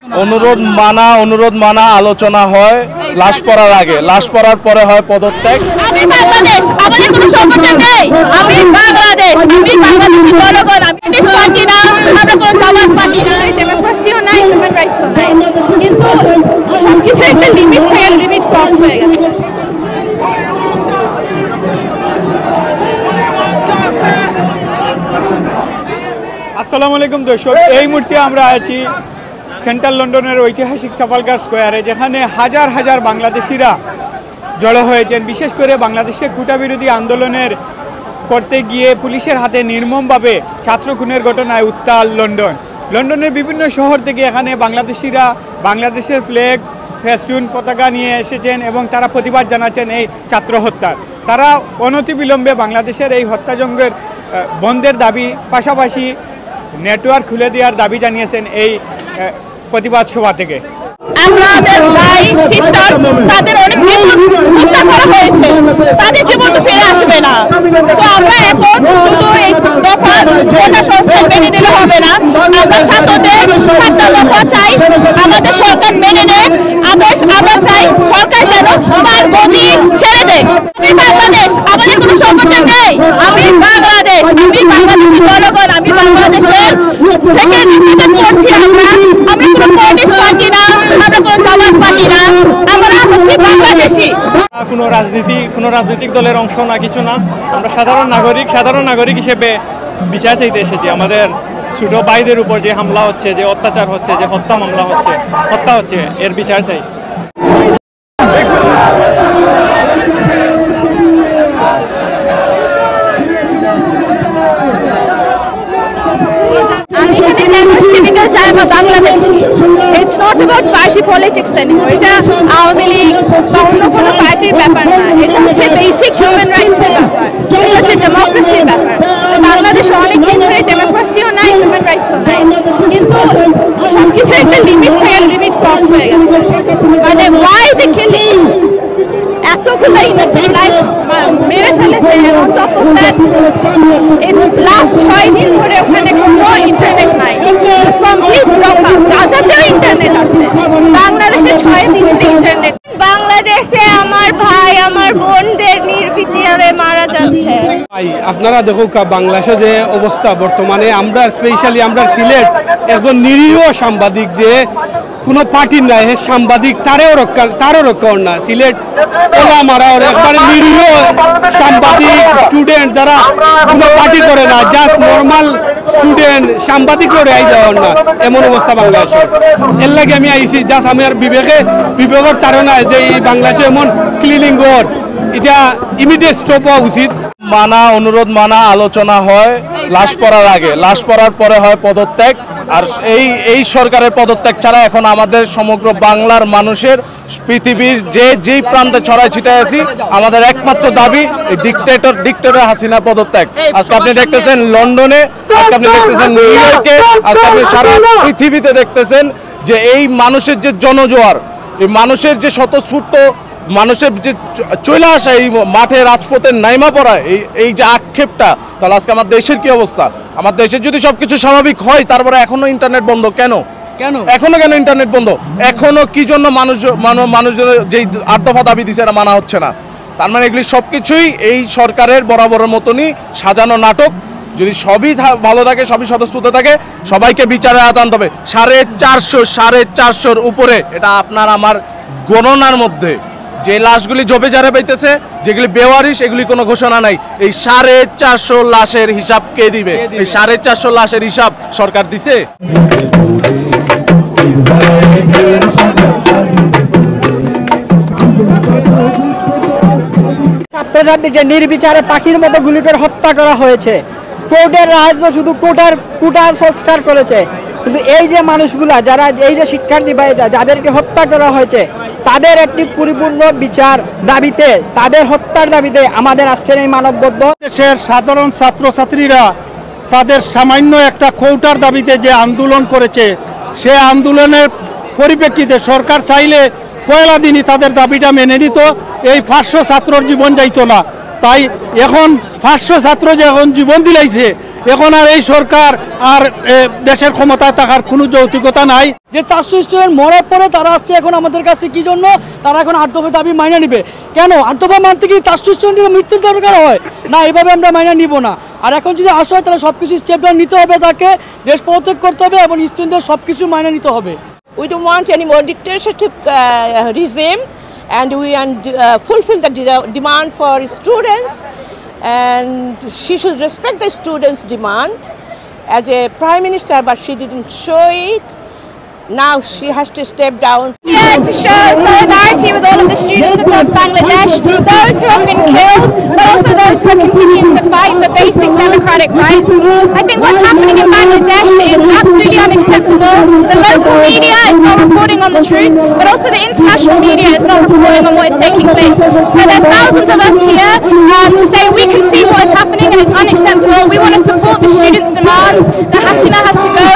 অনুরোধ মানা আলোচনা হয়, লাশ পড়ার আগে, লাশ পড়ার পরে হয় পদত্যাগ। আমি বাংলাদেশ, আমাদের কোনো সংগঠন নেই। আমি বাংলাদেশ, আমি বাংলাদেশের জনগণ, আমি দেশ পার্টি না, আমরা কোনো জামাত পার্টি না, ডেমোক্রেসিও নাই, হিউম্যান রাইটসও নাই। কিন্তু সবকিছু একটা লিমিট থেকে লিমিট ক্রস হয়ে গেছে। আসসালামু আলাইকুম দর্শক, এই মুহূর্তে আমরা আছি সেন্ট্রাল লন্ডনের ঐতিহাসিক ট্রাফালগার স্কোয়ারে, যেখানে হাজার হাজার বাংলাদেশিরা জড়ো হয়েছেন। বিশেষ করে বাংলাদেশে কোটা বিরোধী আন্দোলনের করতে গিয়ে পুলিশের হাতে নির্মমভাবে ছাত্র খুনের ঘটনায় উত্তাল লন্ডনের বিভিন্ন শহর থেকে এখানে বাংলাদেশিরা বাংলাদেশের ফ্ল্যাগ, ফেস্টুন, পতাকা নিয়ে এসেছেন এবং তারা প্রতিবাদ জানাচ্ছেন এই ছাত্র হত্যার। তারা অনতিবিলম্বে বাংলাদেশের এই হত্যাযজ্ঞের বন্ধের দাবি, পাশাপাশি নেটওয়ার্ক খুলে দেওয়ার দাবি জানিয়েছেন এই প্রতিবাদ সভা থেকে। আমাদের ভাই সিস্টার, তাদের অনেক জীবন হত্যা করা হয়েছে, তাদের জীবন তো ফিরে আসবে না। তো আমরা এখন শুধু এই দফা কোটা সংস্কার মেনে নিলে হবে না, আমরা ছাত্রদের 7টা দফা চাই, আমাদের সরকার মেনে নেয়। আদার্স আমরা চাই সরকার যেন তার গদি ছেড়ে দেয়। আমি বাংলাদেশ, আমাদের কোনো সংগঠন নেই। আমি বাংলাদেশ, আমি বাংলাদেশের জনগণ, আমি বাংলাদেশের থেকে নির্বাচন করছি। আমরা কোনো পলিটিক্স পার্টি না, আমরা কোনো জামাত পার্টি না, আমরা হচ্ছে বাংলাদেশি। কোনো রাজনৈতিক দলের অংশ না, কিছু না। আমরা সাধারণ নাগরিক হিসেবে বিচার চাইতে এসেছি। আমাদের ছোট ভাইদের উপর যে হামলা হচ্ছে, যে অত্যাচার হচ্ছে, যে হত্যা হচ্ছে, এর বিচার চাই। Because I am a Bangladeshi. It's not about party politics anymore. এটা আওয়ামী লীগ বা অন্য কোনো পার্টির ব্যাপার না, এটা হচ্ছে বেসিক হিউম্যান রাইটসের ব্যাপার, এটা হচ্ছে ডেমোক্রেসির ব্যাপার। বাংলাদেশে অনেক দিন ধরে ডেমোক্রেসিও নাই, হিউম্যান রাইটসও নাই, কিন্তু সবকিছু একটা লিমিট থেকে লিমিট ক্রস হয়ে গেছে। মানে ওয়াই দ্য কিলিং, এতগুলো ইনোসেন্ট লাইফ মেরে ফেলেছে। On top of that, it's last 6 দিন ধরে ওখানে কোনো ইন্টারনেট নাই, কমপ্লিট ব্লকআউট। গাজাতেও ইন্টারনেট আছে, বাংলাদেশে 6 দিন ধরে ইন্টারনেট। বাংলাদেশে আমার ভাই, আমার বোনদের নির্বিচারে মারা যাচ্ছে। আপনারা দেখুক বাংলাদেশে যে অবস্থা বর্তমানে, আমরা স্পেশালি আমরা সিলেট একজন নিরীহ সাংবাদিক, যে কোনো পার্টির নাই, সাংবাদিক তারও রক্ষা না। সিলেট ওরা মারা একবারে নিরীহ সাংবাদিক, স্টুডেন্ট যারা কোনো পার্টি করে না, জাস্ট নর্মাল স্টুডেন্ট, সাংবাদিক রেহাই দেওয়ার না, এমন অবস্থা বাংলাদেশে। এর লাগে আমি আইসি, জাস্ট আমি আর বিবেকের ধারণা যে এই বাংলাদেশে এমন ক্লিনিং ঘর, এটা ইমিডিয়েট স্টপ হওয়া উচিত। অনুরোধ মানা আলোচনা হয়, লাশ পড়ার আগে, লাশ পড়ার পরে হয় পদত্যাগ। আর এই সরকারের পদত্যাগ ছাড়া এখন আমাদের সমগ্র বাংলার মানুষের, পৃথিবীর যেই প্রান্তে ছড়ায় ছিটায় আছি, আমাদের একমাত্র দাবি এই ডিক্টেটর হাসিনা পদত্যাগ। আজকে আপনি দেখতেছেন লন্ডনে, আজকে আপনি দেখতেছেন নিউ ইয়র্কে, আজকে আপনি সারা পৃথিবীতে দেখতেছেন যে এই মানুষের যে জনজোয়ার, এই মানুষের যে স্বতঃস্ফূর্ত মানুষের যে চলে আসা, এই মাঠে রাজপথে নাইমা পড়া, এই যে আক্ষেপটা, তাহলে আজকে আমার দেশের কি অবস্থা? আমার দেশের যদি সবকিছু স্বাভাবিক হয়, তারপরে এখনো ইন্টারনেট বন্ধ কেন? এখনো কেন ইন্টারনেট বন্ধ? এখনো কি জন্য মানুষজনের যেই 8 দফা দাবি দিছে এটা মানা হচ্ছে না? তার মানে এগুলি সবকিছুই এই সরকারের বরাবরের মতনই সাজানো নাটক। যদি সবই ভালো থাকে, সবই স্বতঃস্ফূর্ত থাকে, সবাইকে বিচারে আনতে হবে। 450 উপরে, এটা আপনার আমার গণনার মধ্যে যে লাশগুলি জবে যারে পাইতেছে, যেগুলি বেওয়ারিশ, এগুলি কোনো ঘোষণা নাই। এই 450 লাশের হিসাব কে দিবে? এই 450 লাশের হিসাব সরকার দিছে? ছাত্রছাত্রীকে নির্বিচারে পাখির মতো গুলি করে হত্যা করা হয়েছে। কোর্টের রাজ্য শুধু কোটা সংস্কার করেছে, কিন্তু এই যে মানুষগুলা, যারা এই যে শিক্ষার্থী ভাইরা যাদেরকে হত্যা করা হয়েছে, তাদের একটি পরিপূর্ণ বিচার দাবিতে, তাদের হত্যার দাবিতে আমাদের আজকের এই মানববদ্ধ। দেশের সাধারণ ছাত্রছাত্রীরা তাদের সামান্য একটা কোটার দাবিতে যে আন্দোলন করেছে, সে আন্দোলনের পরিপ্রেক্ষিতে সরকার চাইলে পয়লা দিনই তাদের দাবিটা মেনে নিত, এই 500 ছাত্রর জীবন যাইতো না। তাই এখন 500 ছাত্র যে এখন জীবন দিলাইছে, এখন আর এই সরকার আর দেশের ক্ষমতায় থাকার কোনো যৌক্তিকতা নাই। যে 400 স্টুডেন্ট মরার পরে তারা আসছে এখন আমাদের কাছে কি জন্য, তারা এখন 8 দফা দাবি মাইনা নিবে। কেন 8 দফা মানতে কি 400 স্টুডেন্টের মৃত্যুর দরকার হয় না? এভাবে আমরা মাইনা নিব না। আর এখন যদি আসা হয় তাহলে সব কিছু স্টেপ ডাউন নিতে হবে, তাকে দেশ পদত্যাগ করতে হবে এবং স্টুডেন্টদের সব কিছু মাইনা নিতে হবে। We don't want any more dictatorship regime, and we fulfill the demand for students, and she should respect the students' demand as a prime minister, but she didn't show it. Now she has to step down. Here to show solidarity with all of the students across Bangladesh, those who have been killed, but also those who are continuing to fight for basic democratic rights. I think what's happening in Bangladesh is absolutely unacceptable. The local media is not reporting on the truth, but also the international media is not reporting on what is taking place. So there's thousands of us here to say we can see what is happening and it's unacceptable. We want to support the students' demands that Hasina has to go.